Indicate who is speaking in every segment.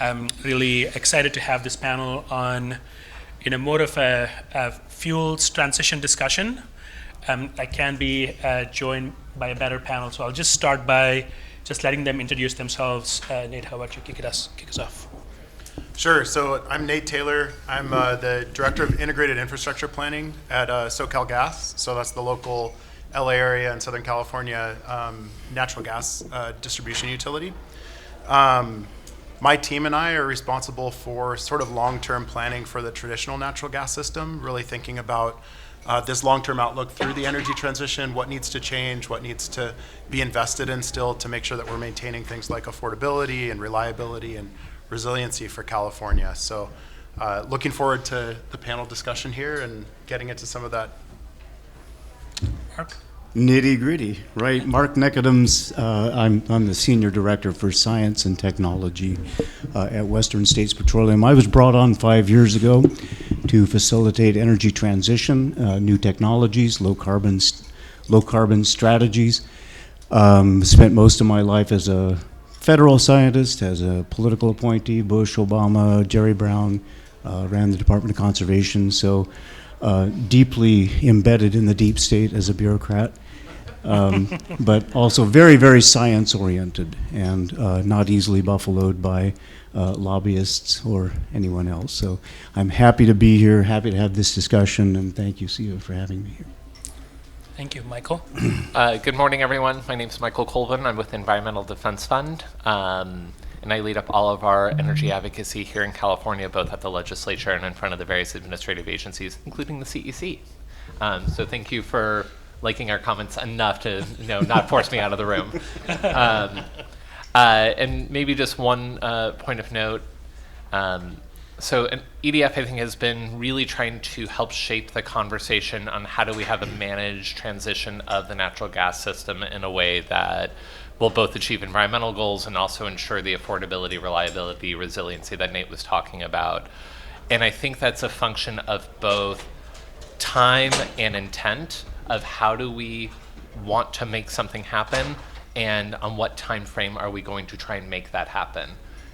Speaker 1: I'm really excited to have this panel on, more of a fuels transition discussion. I can be joined by a better panel, so I'll just start by just letting them introduce themselves. Nate, how about you kick us off?
Speaker 2: Sure. So I'm Nate Taylor. I'm the Director of Integrated Infrastructure Planning at SoCal Gas. So that's the local LA area and Southern California natural gas distribution utility. My team and I are responsible for sort of long-term planning for the traditional natural gas system, really thinking about this long-term outlook through the energy transition, what needs to change, what needs to be invested in still to make sure that we're maintaining things like affordability and reliability and resiliency for California. So looking forward to the panel discussion here and getting into some of that.
Speaker 1: Mark?
Speaker 3: Nitty gritty, right? Mark Nechodom's, I'm the Senior Director for Science and Technology at Western States Petroleum. I was brought on 5 years ago to facilitate energy transition, new technologies, low carbon strategies. Spent most of my life as a federal scientist, as a political appointee, Bush, Obama, Jerry Brown, ran the Department of Conservation, so deeply embedded in the deep state as a bureaucrat. But also very, very science-oriented and not easily buffaloed by lobbyists or anyone else. So I'm happy to be here, happy to have this discussion, and thank you, Siva, for having me here.
Speaker 1: Thank you. Michael?
Speaker 4: Good morning, everyone. My name is Michael Colvin. I'm with Environmental Defense Fund, and I lead up all of our energy advocacy here in California, both at the legislature and in front of the various administrative agencies, including the CEC. So thank you for liking our comments enough to not force me out of the room. And maybe just one point of note. So EDF, I think, has been really trying to help shape the conversation on how do we have a managed transition of the natural gas system in a way that will both achieve environmental goals and also ensure the affordability, reliability, resiliency that Nate was talking about. And I think that's a function of both time and intent of how do we want to make something happen and on what time frame are we going to try and make that happen.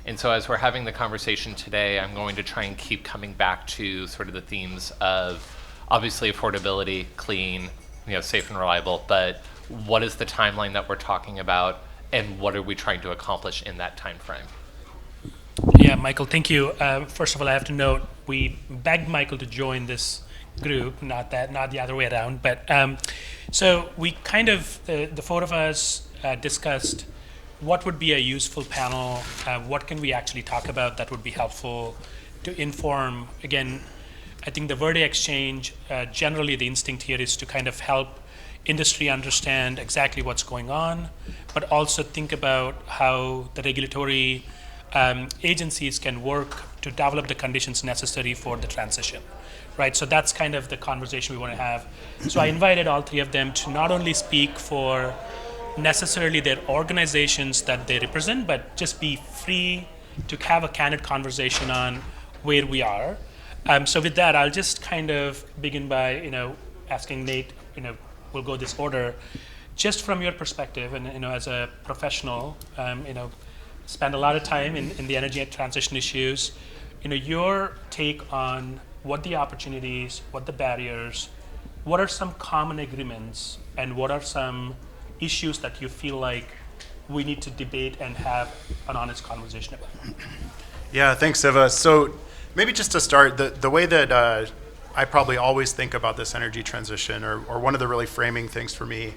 Speaker 4: And so as we're having the conversation today, I'm going to try and keep coming back to sort of the themes of obviously affordability, clean, safe and reliable, but what is the timeline that we're talking about and what are we trying to accomplish in that time frame?
Speaker 1: Yeah, Michael, thank you. First of all, I have to note, we begged Michael to join this group, not the other way around. But so we kind of, the four of us discussed what would be a useful panel, what can we actually talk about that would be helpful to inform. Again, I think the Verdexchange, generally the instinct here is to kind of help industry understand exactly what's going on, but also think about how the regulatory agencies can work to develop the conditions necessary for the transition, right? So that's kind of the conversation we want to have. So I invited all three of them to not only speak for necessarily their organizations that they represent, but just be free to have a candid conversation on where we are. So with that, I'll just kind of begin by, asking Nate, we'll go this order. Just from your perspective, and as a professional, spend a lot of time in the energy transition issues. Your take on what the opportunities, what the barriers, what are some common agreements, and what are some issues that you feel like we need to debate and have an honest conversation about?
Speaker 2: Yeah, thanks, Siva. So maybe just to start, the way that I probably always think about this energy transition, or one of the really framing things for me,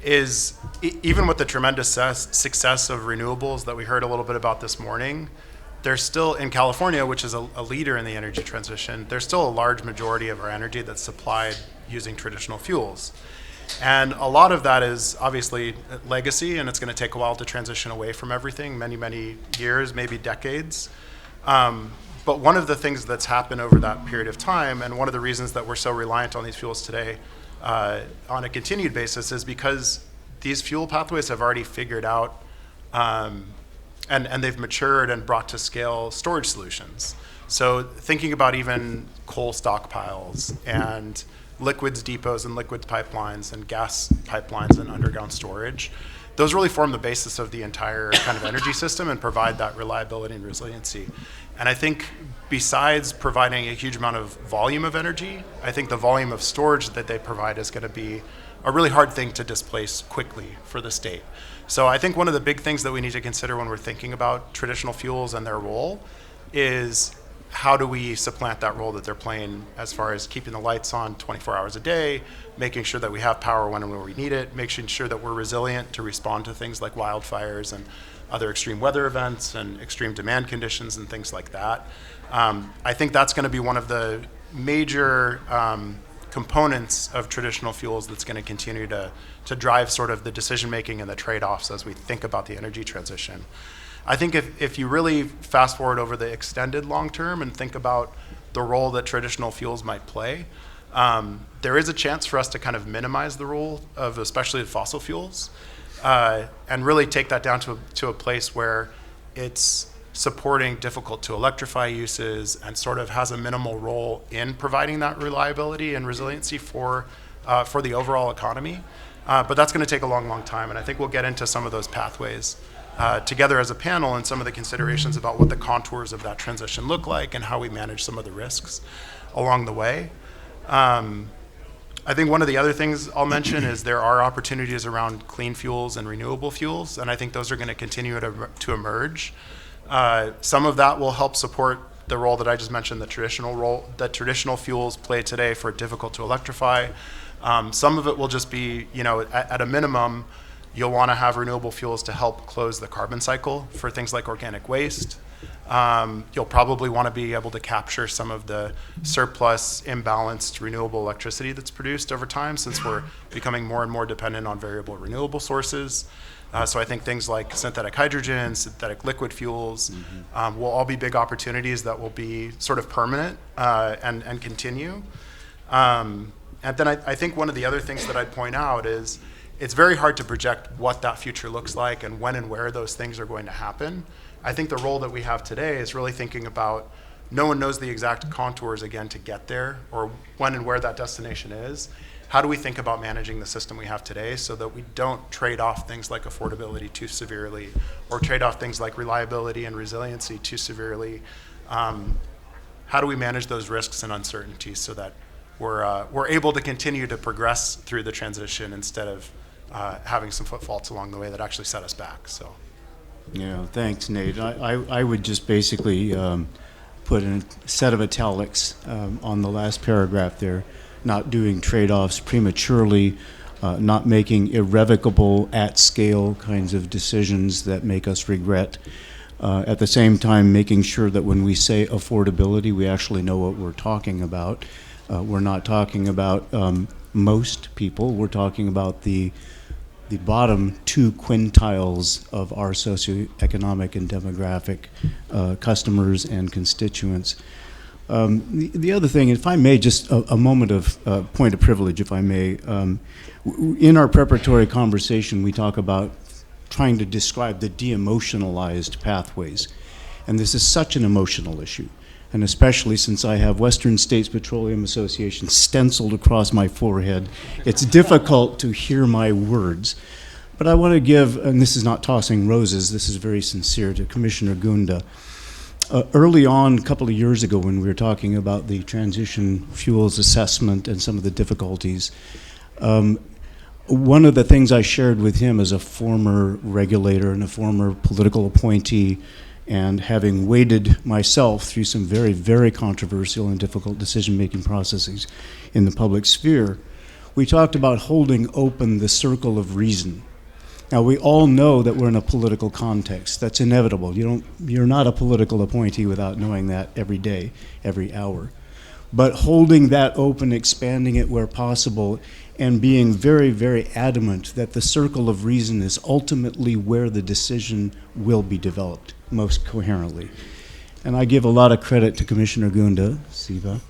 Speaker 2: is even with the tremendous success of renewables that we heard a little bit about this morning, there's still, in California, which is a leader in the energy transition, there's still a large majority of our energy that's supplied using traditional fuels. And a lot of that is obviously legacy, and it's going to take a while to transition away from everything, many, many years, maybe decades. But one of the things that's happened over that period of time, and one of the reasons that we're so reliant on these fuels today on a continued basis, is because these fuel pathways have already figured out and they've matured and brought to scale storage solutions. So thinking about even coal stockpiles and liquids depots and liquids pipelines and gas pipelines and underground storage, those really form the basis of the entire kind of energy system and provide that reliability and resiliency. And I think besides providing a huge amount of volume of energy, I think the volume of storage that they provide is going to be a really hard thing to displace quickly for the state. So I think one of the big things that we need to consider when we're thinking about traditional fuels and their role is how do we supplant that role that they're playing as far as keeping the lights on 24 hours a day, making sure that we have power when and where we need it, making sure that we're resilient to respond to things like wildfires and other extreme weather events and extreme demand conditions and things like that. I think that's going to be one of the major components of traditional fuels that's going to continue to drive sort of the decision making and the trade-offs as we think about the energy transition. I think if you really fast forward over the extended long term and think about the role that traditional fuels might play, there is a chance for us to kind of minimize the role of especially fossil fuels and really take that down to a place where it's supporting difficult to electrify uses and sort of has a minimal role in providing that reliability and resiliency for the overall economy. But that's going to take a long, long time, and I think we'll get into some of those pathways together as a panel and some of the considerations about what the contours of that transition look like and how we manage some of the risks along the way. I think one of the other things I'll mention is there are opportunities around clean fuels and renewable fuels, and I think those are going to continue to emerge. Some of that will help support the role that I just mentioned, the traditional role that traditional fuels play today for difficult to electrify. Some of it will just be, at a minimum, you'll want to have renewable fuels to help close the carbon cycle for things like organic waste. You'll probably want to be able to capture some of the surplus, imbalanced renewable electricity that's produced over time, since we're becoming more and more dependent on variable renewable sources. So I think things like synthetic hydrogen, synthetic liquid fuels will all be big opportunities that will be sort of permanent and continue. And then I think one of the other things that I'd point out is it's very hard to project what that future looks like and when and where those things are going to happen. I think the role that we have today is really thinking about, no one knows the exact contours again to get there or when and where that destination is. How do we think about managing the system we have today so that we don't trade off things like affordability too severely or trade off things like reliability and resiliency too severely? How do we manage those risks and uncertainties so that we're able to continue to progress through the transition instead of having some footfalls along the way that actually set us back? So.
Speaker 3: Yeah, thanks, Nate. I would just basically put a set of italics on the last paragraph there. Not doing trade-offs prematurely, not making irrevocable at-scale kinds of decisions that make us regret. At the same time, making sure that when we say affordability, we actually know what we're talking about. We're not talking about most people. We're talking about the bottom 2 quintiles of our socioeconomic and demographic customers and constituents. The other thing, if I may, just a moment of point of privilege, if I may. In our preparatory conversation, we talk about trying to describe the de-emotionalized pathways. And this is such an emotional issue. And especially since I have Western States Petroleum Association stenciled across my forehead, it's difficult to hear my words. But I want to give, and this is not tossing roses, this is very sincere, to Commissioner Gunda. Early on, a couple of years ago, when we were talking about the transition fuels assessment and some of the difficulties, one of the things I shared with him as a former regulator and a former political appointee, and having waded myself through some very, very controversial and difficult decision-making processes in the public sphere, we talked about holding open the circle of reason. Now, we all know that we're in a political context. That's inevitable. You're not a political appointee without knowing that every day, every hour. But holding that open, expanding it where possible, and being very, very adamant that the circle of reason is ultimately where the decision will be developed most coherently. And I give a lot of credit to Commissioner Gunda, Siva,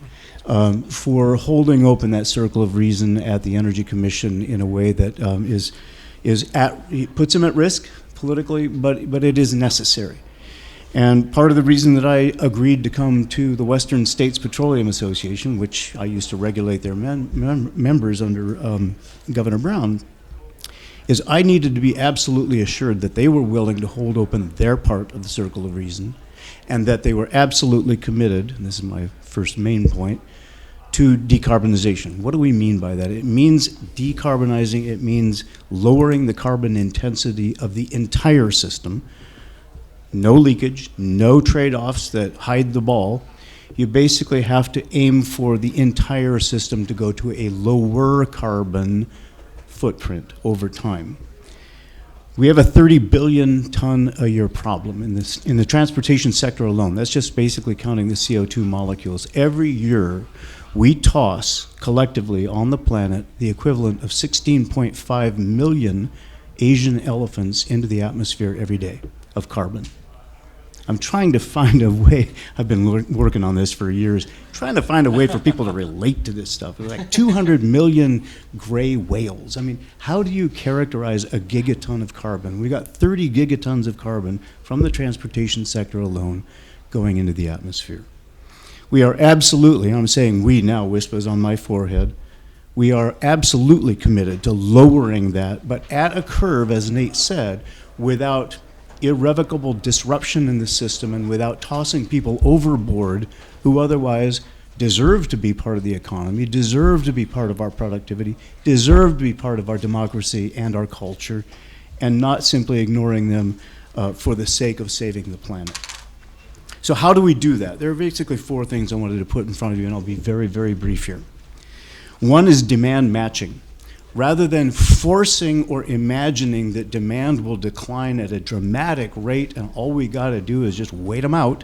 Speaker 3: for holding open that circle of reason at the Energy Commission in a way that puts him at risk politically, but it is necessary. And part of the reason that I agreed to come to the Western States Petroleum Association, which I used to regulate their members under Governor Brown, is I needed to be absolutely assured that they were willing to hold open their part of the circle of reason, and that they were absolutely committed, and this is my first main point, to decarbonization. What do we mean by that? It means decarbonizing, it means lowering the carbon intensity of the entire system. No leakage, no trade-offs that hide the ball. You basically have to aim for the entire system to go to a lower carbon footprint over time. We have a 30 billion ton a year problem in the transportation sector alone. That's just basically counting the CO2 molecules. Every year, we toss collectively on the planet the equivalent of 16.5 million Asian elephants into the atmosphere every day of carbon. I'm trying to find a way, I've been working on this for years, trying to find a way for people to relate to this stuff. There's like 200 million gray whales. I mean, how do you characterize a gigaton of carbon? We got 30 gigatons of carbon from the transportation sector alone going into the atmosphere. We are absolutely, I'm saying we now, WSPA is on my forehead, we are absolutely committed to lowering that, but at a curve, as Nate said, without irrevocable disruption in the system and without tossing people overboard who otherwise deserve to be part of the economy, deserve to be part of our productivity, deserve to be part of our democracy and our culture, and not simply ignoring them for the sake of saving the planet. So how do we do that? There are basically four things I wanted to put in front of you, and I'll be very, very brief here. One is demand matching. Rather than forcing or imagining that demand will decline at a dramatic rate and all we got to do is just wait them out,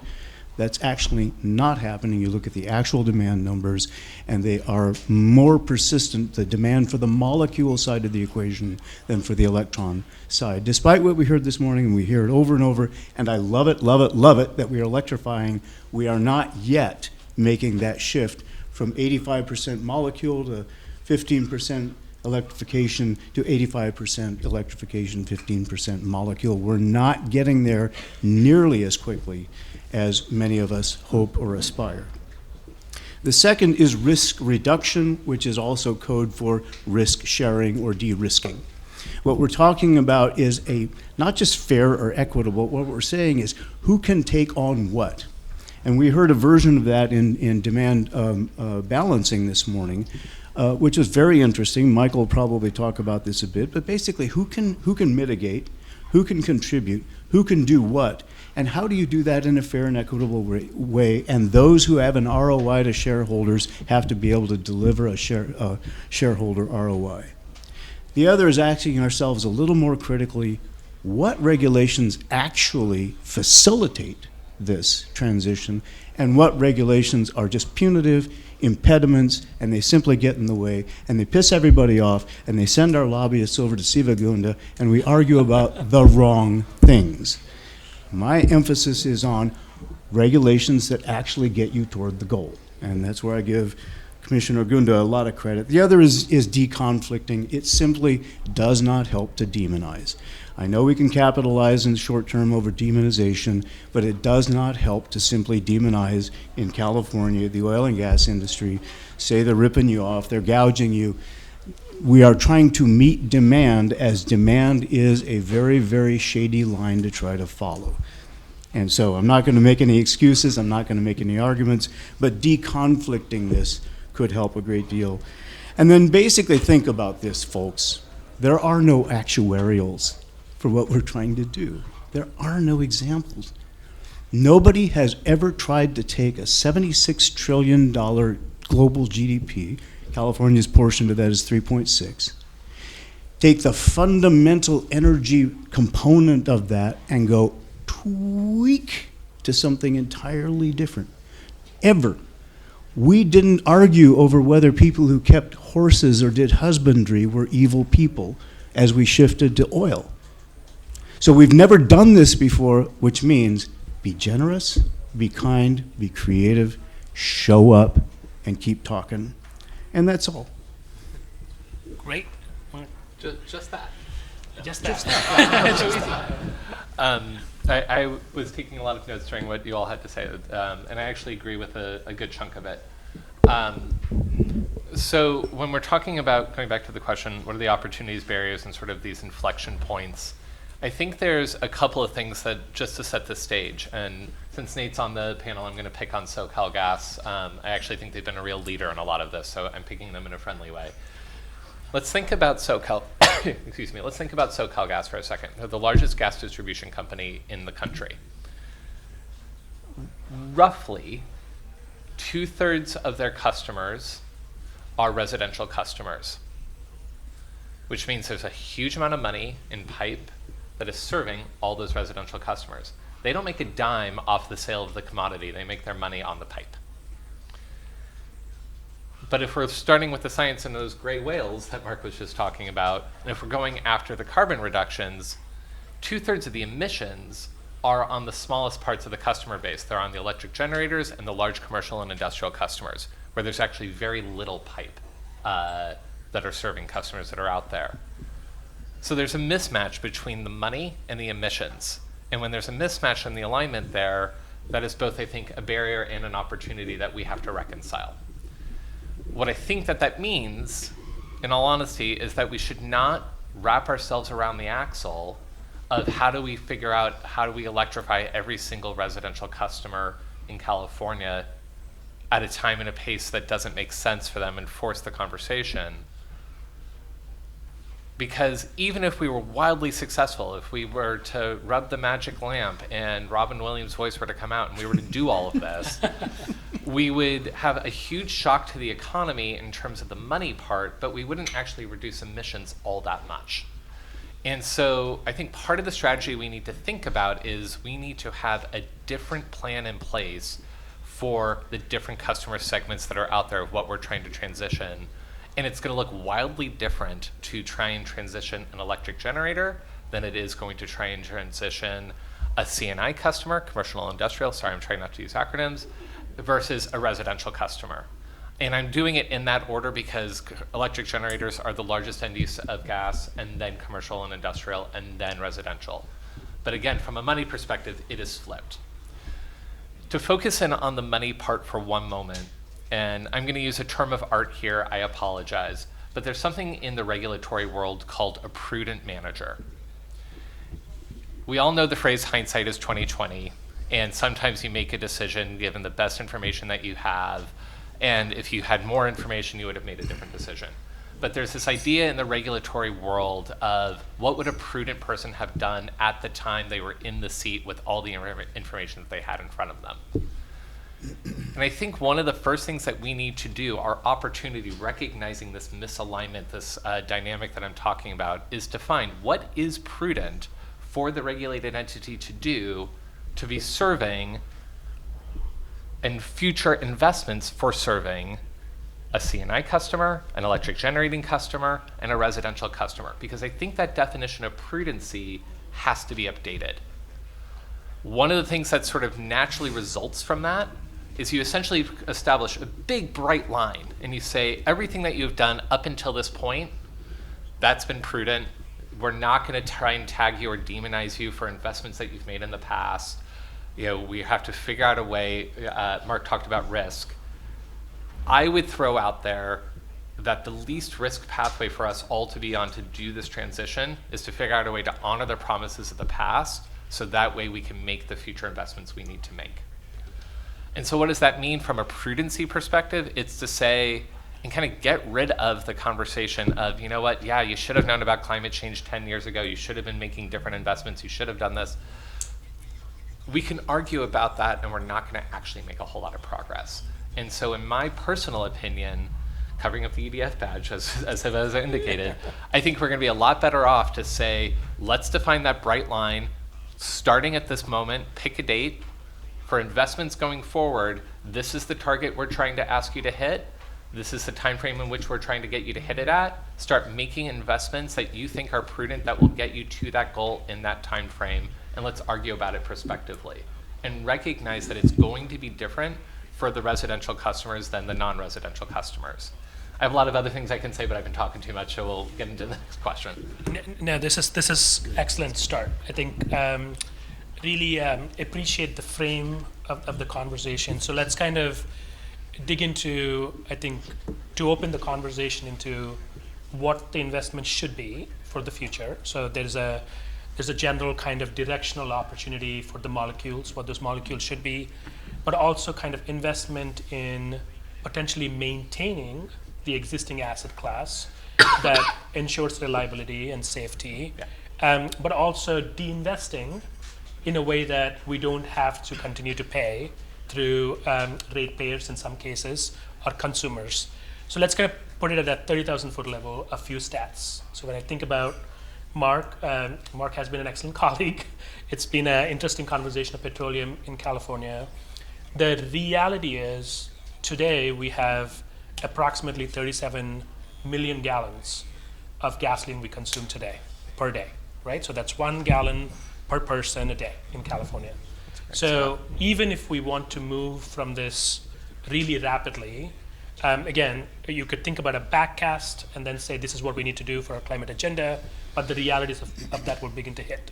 Speaker 3: that's actually not happening. You look at the actual demand numbers and they are more persistent, the demand for the molecule side of the equation than for the electron side. Despite what we heard this morning, and we hear it over and over, and I love it, love it, love it, that we are electrifying, we are not yet making that shift from 85% molecule to 15% electrification to 85% electrification, 15% molecule. We're not getting there nearly as quickly as many of us hope or aspire. The second is risk reduction, which is also code for risk sharing or de-risking. What we're talking about is not just fair or equitable, what we're saying is who can take on what? And we heard a version of that in demand balancing this morning, which was very interesting. Michael will probably talk about this a bit, but basically who can mitigate, who can contribute, who can do what, and how do you do that in a fair and equitable way? And those who have an ROI to shareholders have to be able to deliver a shareholder ROI. The other is asking ourselves a little more critically, what regulations actually facilitate this transition, and what regulations are just punitive impediments, and they simply get in the way, and they piss everybody off, and they send our lobbyists over to Siva, Gunda, and we argue about the wrong things. My emphasis is on regulations that actually get you toward the goal, and that's where I give Commissioner Gunda a lot of credit. The other is deconflicting. It simply does not help to demonize. I know we can capitalize in the short term over demonization, but it does not help to simply demonize in California, the oil and gas industry, say they're ripping you off, they're gouging you. We are trying to meet demand, as demand is a very, very shady line to try to follow. And so I'm not going to make any excuses, I'm not going to make any arguments, but deconflicting this could help a great deal. And then basically think about this, folks. There are no actuarials for what we're trying to do. There are no examples. Nobody has ever tried to take a $76 trillion global GDP, California's portion of that is 3.6, take the fundamental energy component of that and go tweak to something entirely different, ever. We didn't argue over whether people who kept horses or did husbandry were evil people as we shifted to oil. So we've never done this before, which means be generous, be kind, be creative, show up, and keep talking. And that's all.
Speaker 1: Great.
Speaker 4: Just that.
Speaker 1: Just that.
Speaker 4: I was taking a lot of notes during what you all had to say, and I actually agree with a good chunk of it. So when we're talking about, going back to the question, what are the opportunities, barriers, and sort of these inflection points, I think there's a couple of things that, just to set the stage, and since Nate's on the panel, I'm going to pick on SoCal Gas. I actually think they've been a real leader in a lot of this, so I'm picking them in a friendly way. Let's think about SoCal, excuse me, let's think about SoCal Gas for a second. They're the largest gas distribution company in the country. Roughly 2/3 of their customers are residential customers, which means there's a huge amount of money in pipe that is serving all those residential customers. They don't make a dime off the sale of the commodity. They make their money on the pipe. But if we're starting with the science and those gray whales that Mark was just talking about, and if we're going after the carbon reductions, 2/3 of the emissions are on the smallest parts of the customer base. They're on the electric generators and the large commercial and industrial customers, where there's actually very little pipe that are serving customers that are out there. So there's a mismatch between the money and the emissions. And when there's a mismatch in the alignment there, that is both, I think, a barrier and an opportunity that we have to reconcile. What I think that means, in all honesty, is that we should not wrap ourselves around the axle of how do we figure out how do we electrify every single residential customer in California at a time and a pace that doesn't make sense for them and force the conversation. Because even if we were wildly successful, if we were to rub the magic lamp and Robin Williams' voice were to come out and we were to do all of this, we would have a huge shock to the economy in terms of the money part, but we wouldn't actually reduce emissions all that much. And so I think part of the strategy we need to think about is we need to have a different plan in place for the different customer segments that are out there of what we're trying to transition. And it's going to look wildly different to try and transition an electric generator than it is going to try and transition a C&I customer, commercial and industrial, sorry, I'm trying not to use acronyms, versus a residential customer. And I'm doing it in that order because electric generators are the largest end use of gas, and then commercial and industrial, and then residential. But again, from a money perspective, it is flipped. To focus in on the money part for one moment, and I'm going to use a term of art here, I apologize, but there's something in the regulatory world called a prudent manager. We all know the phrase hindsight is 20/20, and sometimes you make a decision given the best information that you have, and if you had more information, you would have made a different decision. But there's this idea in the regulatory world of what would a prudent person have done at the time they were in the seat with all the information that they had in front of them. And I think one of the first things that we need to do, our opportunity, recognizing this misalignment, this dynamic that I'm talking about, is to find what is prudent for the regulated entity to do to be serving and future investments for serving a C&I customer, an electric generating customer, and a residential customer. Because I think that definition of prudency has to be updated. One of the things that sort of naturally results from that is you essentially establish a big bright line and you say everything that you've done up until this point, that's been prudent. We're not going to try and tag you or demonize you for investments that you've made in the past. You know, we have to figure out a way. Mark talked about risk. I would throw out there that the least risk pathway for us all to be on to do this transition is to figure out a way to honor the promises of the past, so that way we can make the future investments we need to make. And so what does that mean from a prudency perspective? It's to say, and kind of get rid of the conversation of, you know what, yeah, you should have known about climate change 10 years ago. You should have been making different investments. You should have done this. We can argue about that, and we're not going to actually make a whole lot of progress. And so in my personal opinion, covering up the EDF badge, as Siva has indicated, I think we're going to be a lot better off to say, let's define that bright line, starting at this moment, pick a date. For investments going forward, this is the target we're trying to ask you to hit. This is the time frame in which we're trying to get you to hit it at. Start making investments that you think are prudent that will get you to that goal in that time frame, and let's argue about it prospectively. And recognize that it's going to be different for the residential customers than the non-residential customers. I have a lot of other things I can say, but I've been talking too much, so we'll get into the next question.
Speaker 1: No, this is excellent start. I think really appreciate the frame of the conversation. So let's kind of dig into, I think, to open the conversation into what the investment should be for the future. So there's a general kind of directional opportunity for the molecules, what those molecules should be, but also kind of investment in potentially maintaining the existing asset class that ensures reliability and safety, but also de-investing in a way that we don't have to continue to pay through ratepayers in some cases or consumers. So let's kind of put it at that 30,000 foot level, a few stats. So when I think about Mark, Mark has been an excellent colleague. It's been an interesting conversation of petroleum in California. The reality is today we have approximately 37 million gallons of gasoline we consume today, per day, right? So that's 1 gallon per person a day in California. So even if we want to move from this really rapidly, again, you could think about a backcast and then say this is what we need to do for our climate agenda, but the realities of that will begin to hit.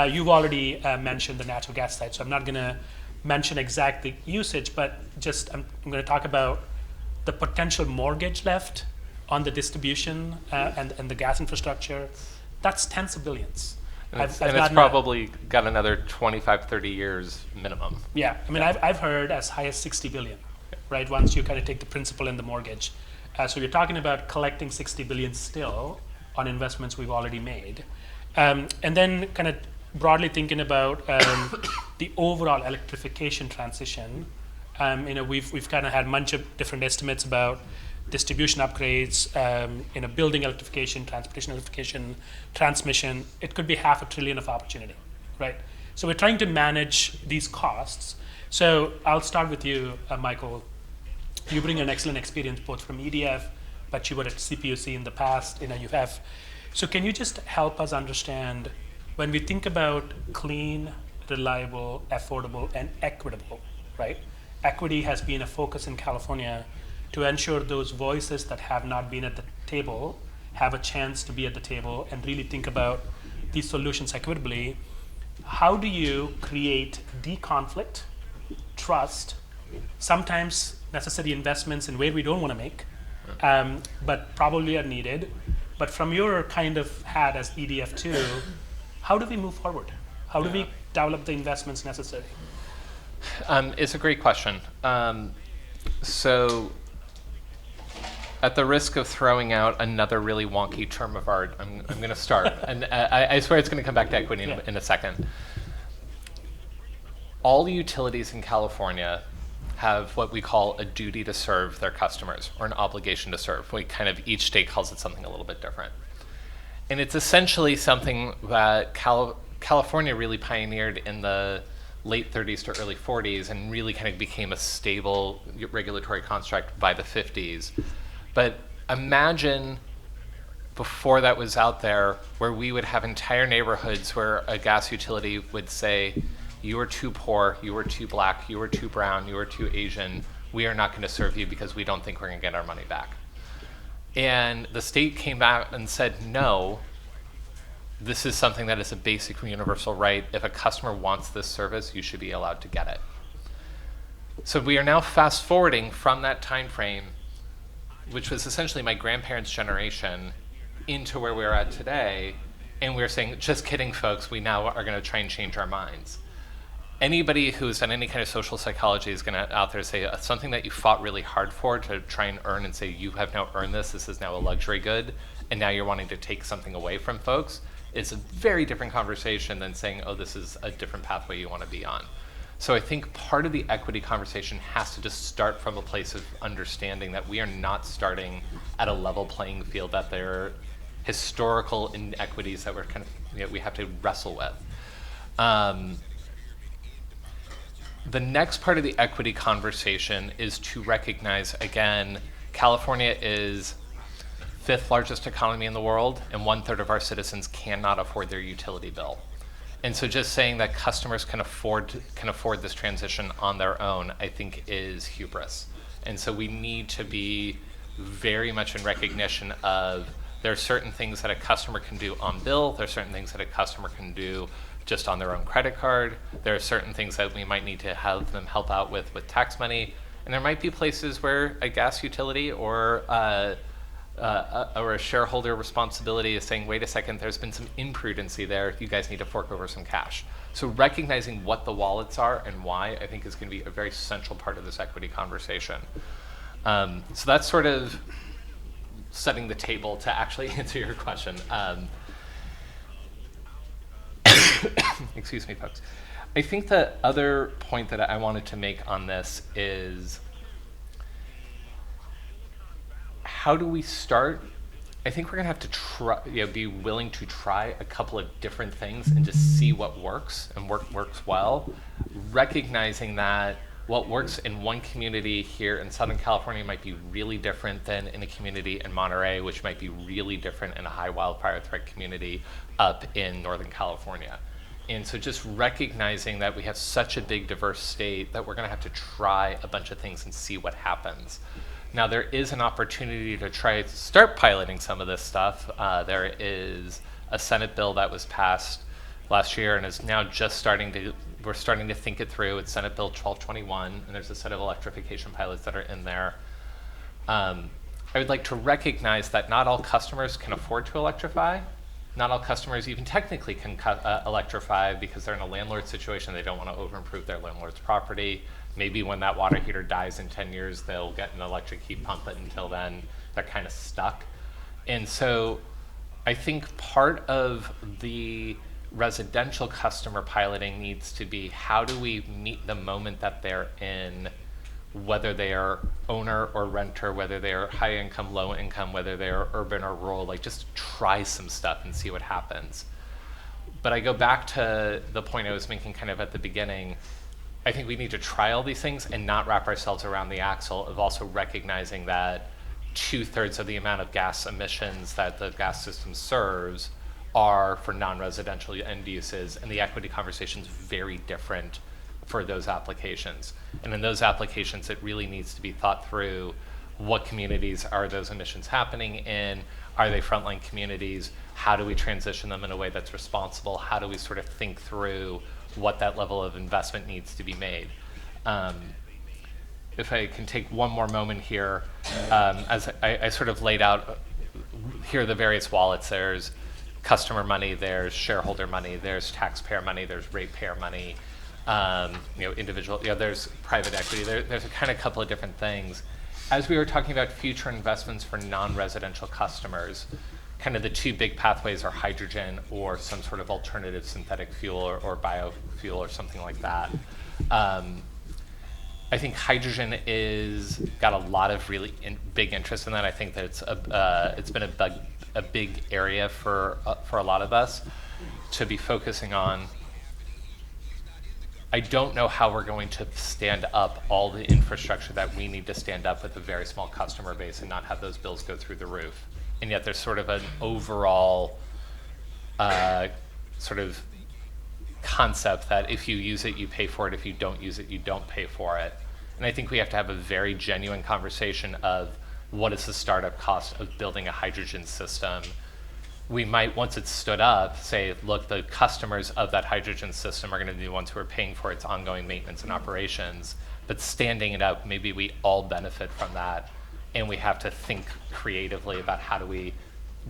Speaker 1: You've already mentioned the natural gas side, so I'm not going to mention exactly usage, but just I'm going to talk about the potential mortgage left on the distribution and the gas infrastructure. That's tens of billions.
Speaker 4: And it's probably got another 25, 30 years minimum.
Speaker 1: Yeah, I mean, I've heard as high as 60 billion, right? Once you kind of take the principal and the mortgage. So you're talking about collecting 60 billion still on investments we've already made. And then kind of broadly thinking about the overall electrification transition. We've kind of had a bunch of different estimates about distribution upgrades, building electrification, transportation electrification, transmission. It could be $500 billion of opportunity, right? So we're trying to manage these costs. So I'll start with you, Michael. You bring an excellent experience both from EDF, but you were at CPUC in the past. You have. So can you just help us understand when we think about clean, reliable, affordable, and equitable, right? Equity has been a focus in California to ensure those voices that have not been at the table have a chance to be at the table and really think about these solutions equitably. How do you create de-conflict, trust, sometimes necessary investments in where we don't want to make, but probably are needed? But from your kind of hat as EDF2, how do we move forward? How do we develop the investments necessary?
Speaker 4: It's a great question. So at the risk of throwing out another really wonky term of art, I'm going to start. And I swear it's going to come back to equity in a second. All utilities in California have what we call a duty to serve their customers, or an obligation to serve. Each state calls it something a little bit different. And it's essentially something that California really pioneered in the late 30s to early 40s and really kind of became a stable regulatory construct by the 50s. But imagine before that was out there, where we would have entire neighborhoods where a gas utility would say, you are too poor, you are too black, you are too brown, you are too Asian, we are not going to serve you because we don't think we're going to get our money back. And the state came back and said, no, this is something that is a basic universal right. If a customer wants this service, you should be allowed to get it. So we are now fast forwarding from that time frame, which was essentially my grandparents' generation, into where we're at today. And we're saying, just kidding, folks, we now are going to try and change our minds. Anybody who's done any kind of social psychology is going to out there say something that you fought really hard for to try and earn and say, you have now earned this is now a luxury good, and now you're wanting to take something away from folks. It's a very different conversation than saying, oh, this is a different pathway you want to be on. So I think part of the equity conversation has to just start from a place of understanding that we are not starting at a level playing field, that there are historical inequities that we're we have to wrestle with. The next part of the equity conversation is to recognize, again, California is 5th largest economy in the world, and 1/3 of our citizens cannot afford their utility bill. And so just saying that customers can afford this transition on their own, I think is hubris. And so we need to be very much in recognition of there are certain things that a customer can do on bill, there are certain things that a customer can do just on their own credit card, there are certain things that we might need to have them help out with tax money, And there might be places where a gas utility or a shareholder responsibility is saying, wait a second, there's been some imprudency there, you guys need to fork over some cash. So recognizing what the wallets are and why, I think, is going to be a very central part of this equity conversation. So that's sort of setting the table to actually answer your question. Excuse me, folks. I think the other point that I wanted to make on this is, how do we start? I think we're gonna have to try, be willing to try a couple of different things and just see what works and works well, recognizing that what works in one community here in Southern California might be really different than in a community in Monterey, which might be really different in a high wildfire threat community up in Northern California. And so just recognizing that we have such a big, diverse state that we're gonna have to try a bunch of things and see what happens. Now, there is an opportunity to try to start piloting some of this stuff. There is a Senate bill that was passed last year and is now just we're starting to think it through. It's Senate Bill 1221, and there's a set of electrification pilots that are in there. I would like to recognize that not all customers can afford to electrify. Not all customers even technically can electrify because they're in a landlord situation. They don't want to over-improve their landlord's property. Maybe when that water heater dies in 10 years, they'll get an electric heat pump, but until then, they're kind of stuck. And so I think part of the residential customer piloting needs to be, how do we meet the moment that they're in, whether they are owner or renter, whether they are high income, low income, whether they are urban or rural, like just try some stuff and see what happens. But I go back to the point I was making kind of at the beginning. I think we need to try all these things and not wrap ourselves around the axle of also recognizing that 2/3 of the amount of gas emissions that the gas system serves are for non-residential end uses, and the equity conversation is very different for those applications. And in those applications, it really needs to be thought through, what communities are those emissions happening in? Are they frontline communities? How do we transition them in a way that's responsible? How do we sort of think through what that level of investment needs to be made? If I can take one more moment here, as I sort of laid out, here are the various wallets. There's customer money, there's shareholder money, there's taxpayer money, there's ratepayer money, individual, there's private equity. There's a kind of couple of different things. As we were talking about future investments for non-residential customers, kind of the two big pathways are hydrogen or some sort of alternative synthetic fuel or biofuel or something like that. I think hydrogen is got a lot of really big interest in that. I think that it's been a big area for a lot of us to be focusing on. I don't know how we're going to stand up all the infrastructure that we need to stand up with a very small customer base and not have those bills go through the roof. And yet there's sort of an overall sort of concept that if you use it, you pay for it. If you don't use it, you don't pay for it. And I think we have to have a very genuine conversation of, what is the startup cost of building a hydrogen system? We might, once it's stood up, say, look, the customers of that hydrogen system are going to be the ones who are paying for its ongoing maintenance and operations. But standing it up, maybe we all benefit from that. And we have to think creatively about, how do we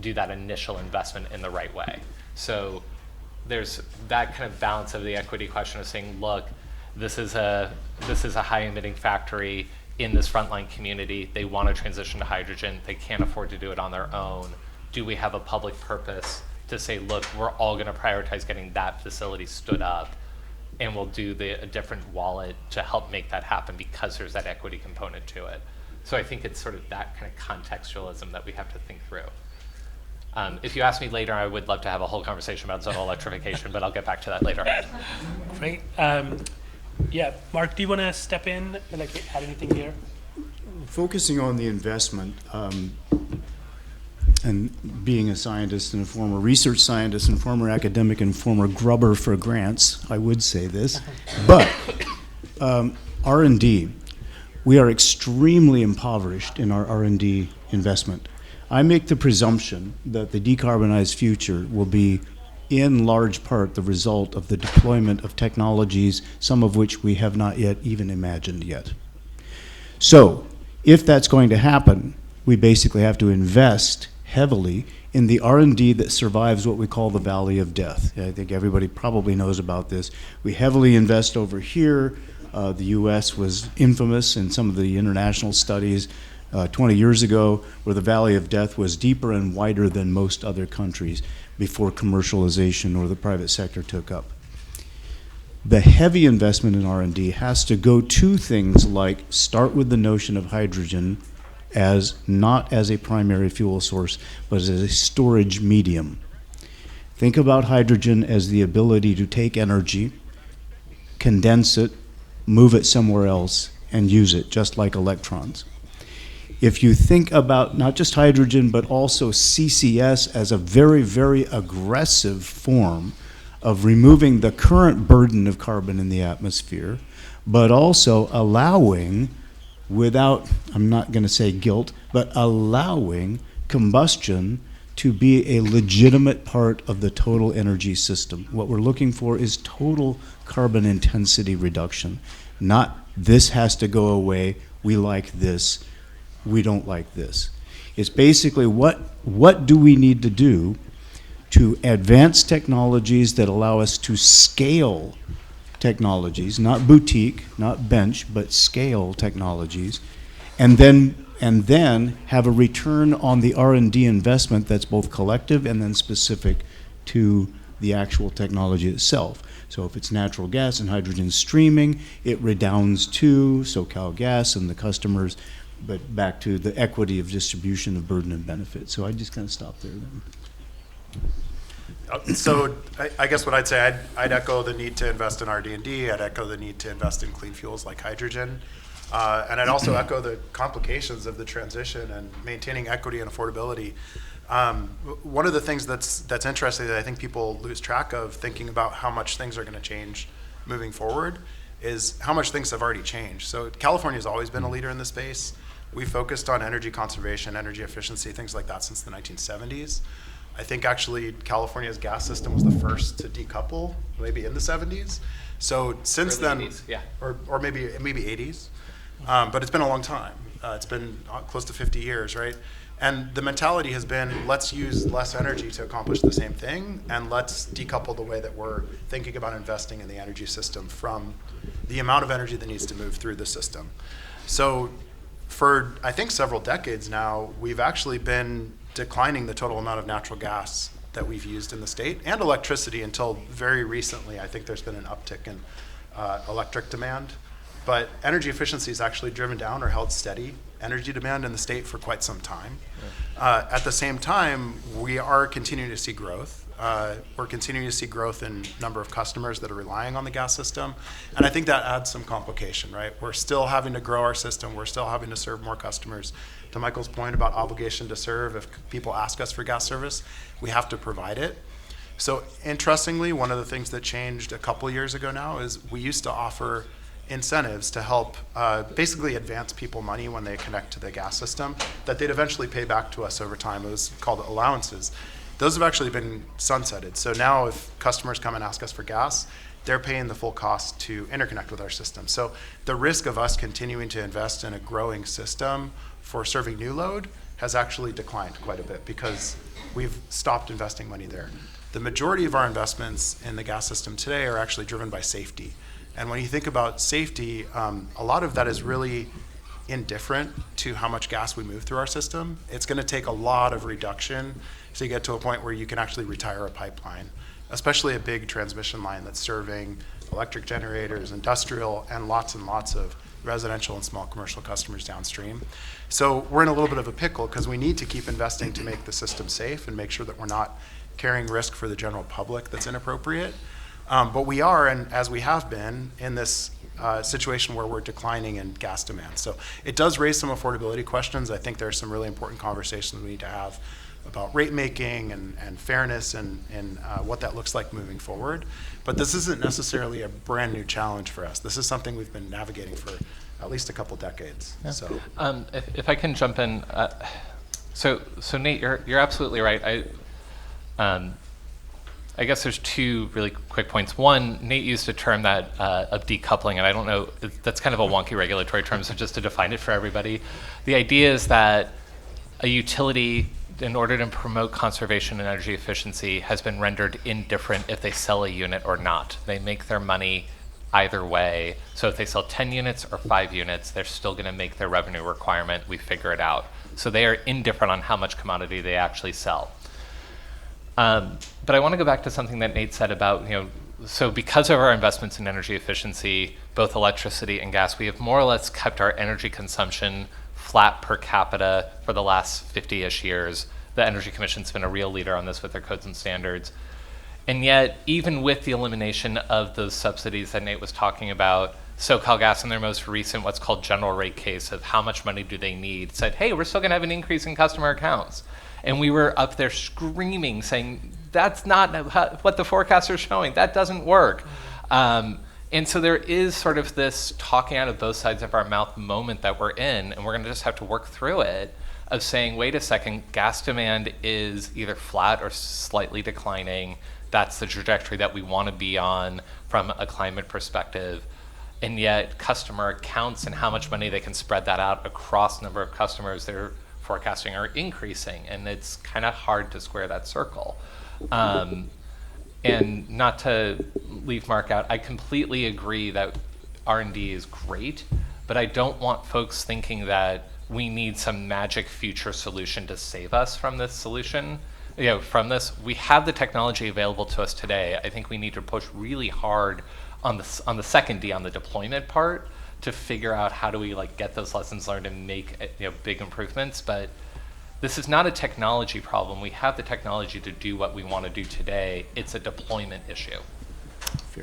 Speaker 4: do that initial investment in the right way? So there's that kind of balance of the equity question of saying, look, this is a high emitting factory in this frontline community. They want to transition to hydrogen. They can't afford to do it on their own. Do we have a public purpose to say, look, we're all going to prioritize getting that facility stood up, and we'll do a different wallet to help make that happen because there's that equity component to it. So I think it's sort of that kind of contextualism that we have to think through. If you ask me later, I would love to have a whole conversation about zonal electrification, but I'll get back to that later.
Speaker 1: Great. Yeah, Mark, do you want to step in and add anything here?
Speaker 3: Focusing on the investment, and being a scientist and a former research scientist and former academic and former grubber for grants, I would say this, but R&D, we are extremely impoverished in our R&D investment. I make the presumption that the decarbonized future will be in large part the result of the deployment of technologies, some of which we have not yet even imagined yet. So if that's going to happen, we basically have to invest heavily in the R&D that survives what we call the valley of death. I think everybody probably knows about this. We heavily invest over here. The U.S. was infamous in some of the international studies 20 years ago, where the valley of death was deeper and wider than most other countries before commercialization or the private sector took up. The heavy investment in R&D has to go to things like start with the notion of hydrogen as not as a primary fuel source, but as a storage medium. Think about hydrogen as the ability to take energy, condense it, move it somewhere else, and use it, just like electrons. If you think about not just hydrogen, but also CCS as a very, very aggressive form of removing the current burden of carbon in the atmosphere, but also allowing, without, I'm not going to say guilt, but allowing combustion to be a legitimate part of the total energy system. What we're looking for is total carbon intensity reduction, not this has to go away, we like this, we don't like this. It's basically what do we need to do to advance technologies that allow us to scale technologies, not boutique, not bench, but scale technologies, and then have a return on the R&D investment that's both collective and then specific to the actual technology itself. So if it's natural gas and hydrogen streaming, it redounds to SoCal Gas and the customers, but back to the equity of distribution of burden and benefit. So I just kind of stop there then.
Speaker 2: So I guess what I'd say, I'd echo the need to invest in R&D. I'd echo the need to invest in clean fuels like hydrogen. And I'd also echo the complications of the transition and maintaining equity and affordability. One of the things that's interesting that I think people lose track of thinking about how much things are going to change moving forward is how much things have already changed. So California has always been a leader in this space. We focused on energy conservation, energy efficiency, things like that since the 1970s. I think actually California's gas system was the first to decouple, maybe in the 70s. So since then,
Speaker 4: 80s, yeah.
Speaker 2: or maybe 80s, but it's been a long time. It's been close to 50 years, right? And the mentality has been, let's use less energy to accomplish the same thing, and let's decouple the way that we're thinking about investing in the energy system from the amount of energy that needs to move through the system. So for, I think, several decades now, we've actually been declining the total amount of natural gas that we've used in the state and electricity until very recently. I think there's been an uptick in electric demand. But energy efficiency has actually driven down or held steady energy demand in the state for quite some time. At the same time, we are continuing to see growth. We're continuing to see growth in number of customers that are relying on the gas system. And I think that adds some complication, right? We're still having to grow our system. We're still having to serve more customers. To Michael's point about obligation to serve, if people ask us for gas service, we have to provide it. So interestingly, one of the things that changed a couple years ago now is we used to offer incentives to help basically advance people money when they connect to the gas system that they'd eventually pay back to us over time. It was called allowances. Those have actually been sunsetted. So now if customers come and ask us for gas, they're paying the full cost to interconnect with our system. So the risk of us continuing to invest in a growing system for serving new load has actually declined quite a bit because we've stopped investing money there. The majority of our investments in the gas system today are actually driven by safety. And when you think about safety, a lot of that is really indifferent to how much gas we move through our system. It's going to take a lot of reduction to get to a point where you can actually retire a pipeline, especially a big transmission line that's serving electric generators, industrial, and lots of residential and small commercial customers downstream. So we're in a little bit of a pickle because we need to keep investing to make the system safe and make sure that we're not carrying risk for the general public that's inappropriate. But we are, and as we have been, in this situation where we're declining in gas demand. So it does raise some affordability questions. I think there are some really important conversations we need to have about rate making and fairness and what that looks like moving forward. But this isn't necessarily a brand new challenge for us. This is something we've been navigating for at least a couple decades.
Speaker 4: Yeah.
Speaker 2: So
Speaker 4: if I can jump in, so Nate, you're absolutely right. I guess there's two really quick points. One, Nate used a term that of decoupling, and I don't know, that's kind of a wonky regulatory term, so just to define it for everybody. The idea is that a utility, in order to promote conservation and energy efficiency, has been rendered indifferent if they sell a unit or not. They make their money either way. So if they sell 10 units or 5 units, they're still going to make their revenue requirement. We figure it out. So they are indifferent on how much commodity they actually sell. But I want to go back to something that Nate said about, so because of our investments in energy efficiency, both electricity and gas, we have more or less kept our energy consumption flat per capita for the last 50-ish years. The Energy Commission's been a real leader on this with their codes and standards. And yet, even with the elimination of those subsidies that Nate was talking about, SoCal Gas in their most recent what's called general rate case of how much money do they need said, hey, we're still going to have an increase in customer accounts. And we were up there screaming, saying, that's not what the forecasts are showing. That doesn't work. And so there is sort of this talking out of both sides of our mouth moment that we're in, and we're going to just have to work through it, of saying, wait a second, gas demand is either flat or slightly declining. That's the trajectory that we want to be on from a climate perspective. And yet customer accounts and how much money they can spread that out across the number of customers they're forecasting are increasing. And it's kind of hard to square that circle. And not to leave Mark out, I completely agree that R&D is great, but I don't want folks thinking that we need some magic future solution to save us from this solution. From this, we have the technology available to us today. I think we need to push really hard on the second D, on the deployment part, to figure out how do we get those lessons learned and make big improvements. But this is not a technology problem. We have the technology to do what we want to do today. It's a deployment issue.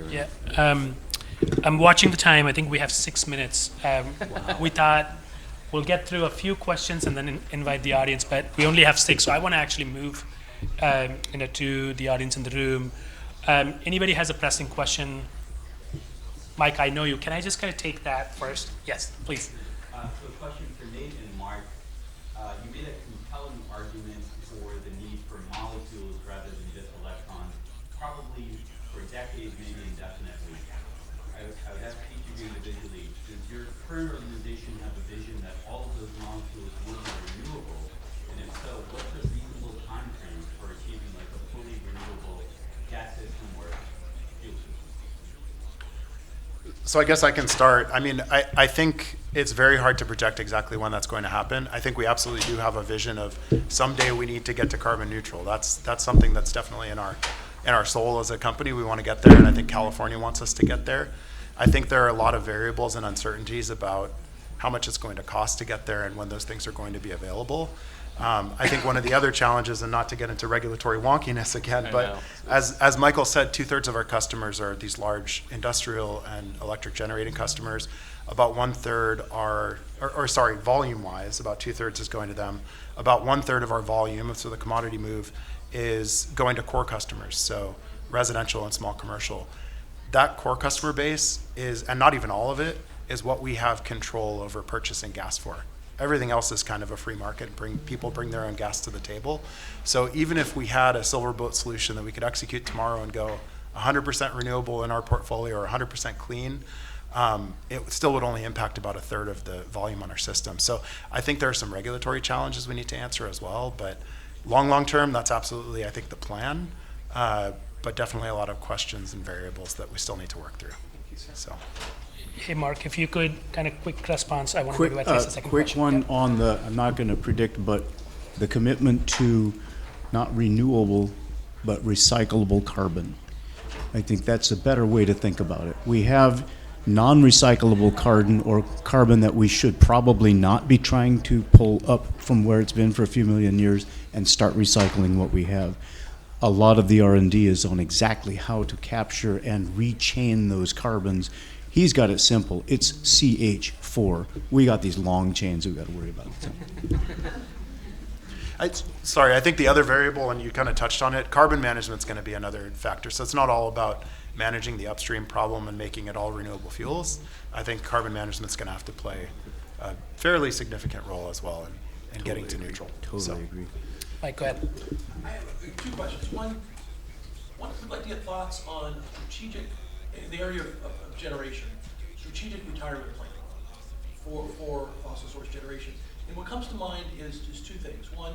Speaker 1: Yeah, I'm watching the time. I think we have 6 minutes. We thought we'll get through a few questions and then invite the audience, but we only have 6, so I want to actually move to the audience in the room. Anybody has a pressing question? Mike, I know you. Can I just kind of take that first? Yes, please.
Speaker 5: So a question for Nate and Mark. You made a compelling argument for the need for molecules rather than just electrons, probably for decades, maybe indefinitely. I would ask each of you individually, does your current organization have a vision that all of those molecules will be renewable? And if so, what's a reasonable time frame for achieving a fully renewable gas system or fuel system?
Speaker 2: So I guess I can start. I mean, I think it's very hard to project exactly when that's going to happen. I think we absolutely do have a vision of someday we need to get to carbon neutral. That's something that's definitely in our soul as a company. We want to get there, and I think California wants us to get there. I think there are a lot of variables and uncertainties about how much it's going to cost to get there and when those things are going to be available. I think one of the other challenges, and not to get into regulatory wonkiness again, but as Michael said, 2/3 of our customers are these large industrial and electric generating customers. About 1/3 are, volume-wise, about 2/3 is going to them. About 1/3 of our volume, so the commodity move, is going to core customers, so residential and small commercial. That core customer base is, and not even all of it, is what we have control over purchasing gas for. Everything else is kind of a free market. People bring their own gas to the table. So even if we had a silver bullet solution that we could execute tomorrow and go 100% renewable in our portfolio or 100% clean, it still would only impact about 1/3 of the volume on our system. So I think there are some regulatory challenges we need to answer as well. But long term, that's absolutely, I think, the plan. But definitely a lot of questions and variables that we still need to work through. So.
Speaker 1: Hey, Mark, if you could kind of quick response. I want to go to at least a second
Speaker 3: quick
Speaker 1: question.
Speaker 3: one on the, I'm not going to predict, but the commitment to not renewable, but recyclable carbon. I think that's a better way to think about it. We have non-recyclable carbon, or carbon that we should probably not be trying to pull up from where it's been for a few million years and start recycling what we have. A lot of the R&D is on exactly how to capture and rechain those carbons. He's got it simple. It's CH4. We got these long chains we've got to worry about.
Speaker 2: Sorry, I think the other variable, and you kind of touched on it, carbon management's going to be another factor. So it's not all about managing the upstream problem and making it all renewable fuels. I think carbon management's going to have to play a fairly significant role as well in getting to neutral.
Speaker 3: Totally agree.
Speaker 1: Mike, go ahead.
Speaker 6: I have 2 questions. One, We'd like to get thoughts on strategic, in the area of generation, strategic retirement planning for fossil source generation. And what comes to mind is two things. One,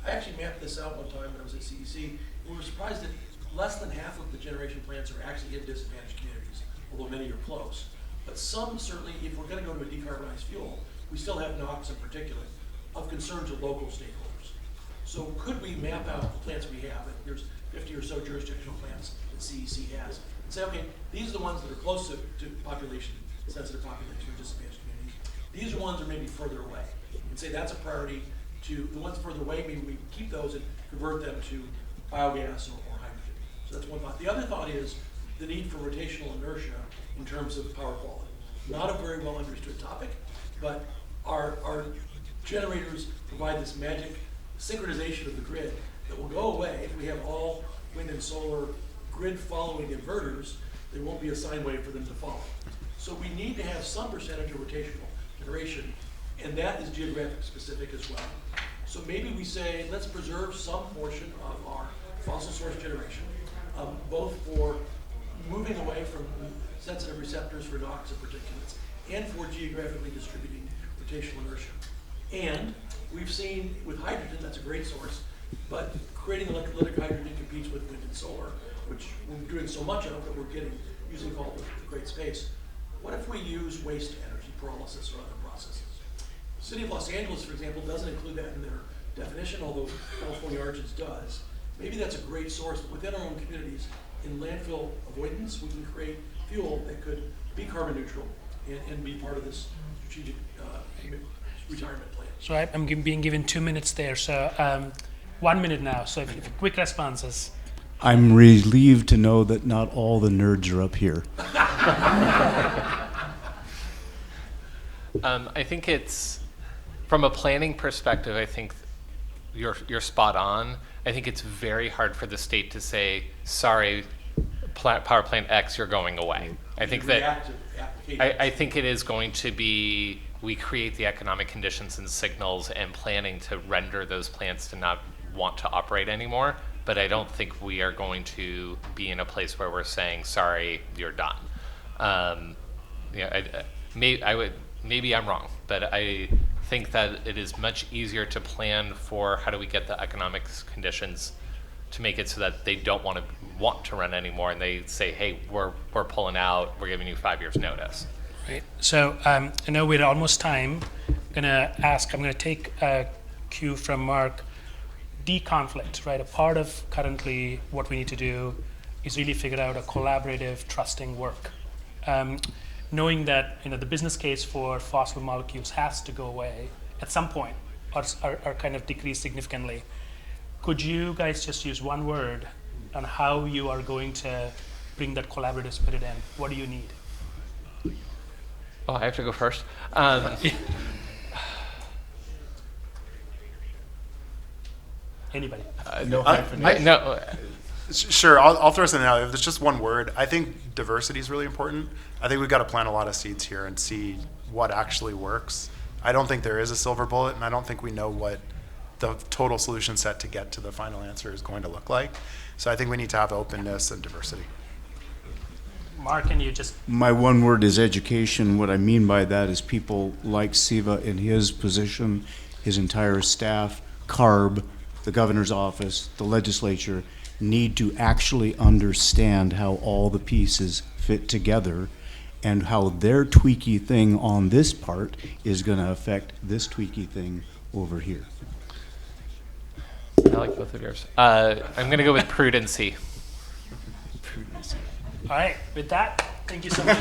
Speaker 6: I actually mapped this out one time when I was at CEC. We were surprised that less than half of the generation plants are actually in disadvantaged communities, although many are close. But some certainly, if we're going to go to a decarbonized fuel, we still have NOx and particulate of concern to local stakeholders. So could we map out the plants we have, and there's 50 or so jurisdictional plants that CEC has, and say, okay, these are the ones that are close to population, sensitive population or disadvantaged communities. These are ones that are maybe further away, and say that's a priority to the ones further away, maybe we keep those and convert them to biogas or hydrogen. So that's one thought. The other thought is the need for rotational inertia in terms of power quality. Not a very well understood topic, but our generators provide this magic synchronization of the grid that will go away if we have all wind and solar grid following inverters. There won't be a sine wave for them to follow. So we need to have some percentage of rotational generation, and that is geographic specific as well. So maybe we say, let's preserve some portion of our fossil source generation, both for moving away from sensitive receptors for NOx and particulates, and for geographically distributing rotational inertia. And we've seen with hydrogen, that's a great source, but creating electrolytic hydrogen competes with wind and solar, which we're doing so much of that we're using all the great space. What if we use waste energy, pyrolysis or other processes? The city of Los Angeles, for example, doesn't include that in their definition, although California Origins does. Maybe that's a great source, but within our own communities, in landfill avoidance, we can create fuel that could be carbon neutral and be part of this strategic retirement plan.
Speaker 1: So I'm being given 2 minutes there. So 1 minute now. So if quick responses.
Speaker 3: I'm relieved to know that not all the nerds are up here.
Speaker 4: I think it's, from a planning perspective, I think you're spot on. I think it's very hard for the state to say, sorry, power plant X, you're going away. I think that I think it is going to be, we create the economic conditions and signals and planning to render those plants to not want to operate anymore. But I don't think we are going to be in a place where we're saying, sorry, you're done. Maybe I'm wrong, but I think that it is much easier to plan for how do we get the economic conditions to make it so that they don't want to run anymore, and they say, hey, we're pulling out, we're giving you 5 years notice.
Speaker 1: Right. So I know we're almost time. I'm going to take a cue from Mark. De-conflict, right? A part of currently what we need to do is really figure out a collaborative, trusting work. Knowing that the business case for fossil molecules has to go away at some point, or kind of decrease significantly. Could you guys just use one word on how you are going to bring that collaborative spirit in? What do you need?
Speaker 4: Oh, I have to go first.
Speaker 1: Anybody?
Speaker 4: No.
Speaker 2: Sure, I'll throw something out. If there's just one word, I think diversity is really important. I think we've got to plant a lot of seeds here and see what actually works. I don't think there is a silver bullet, and I don't think we know what the total solution set to get to the final answer is going to look like. So I think we need to have openness and diversity.
Speaker 1: Mark, can you just...
Speaker 3: My one word is education. What I mean by that is people like Siva in his position, his entire staff, CARB, the governor's office, the legislature, need to actually understand how all the pieces fit together and how their tweaky thing on this part is going to affect this tweaky thing over here.
Speaker 4: I like both of yours. I'm going to go with prudency.
Speaker 3: Prudency.
Speaker 1: All right, with that, thank you so much.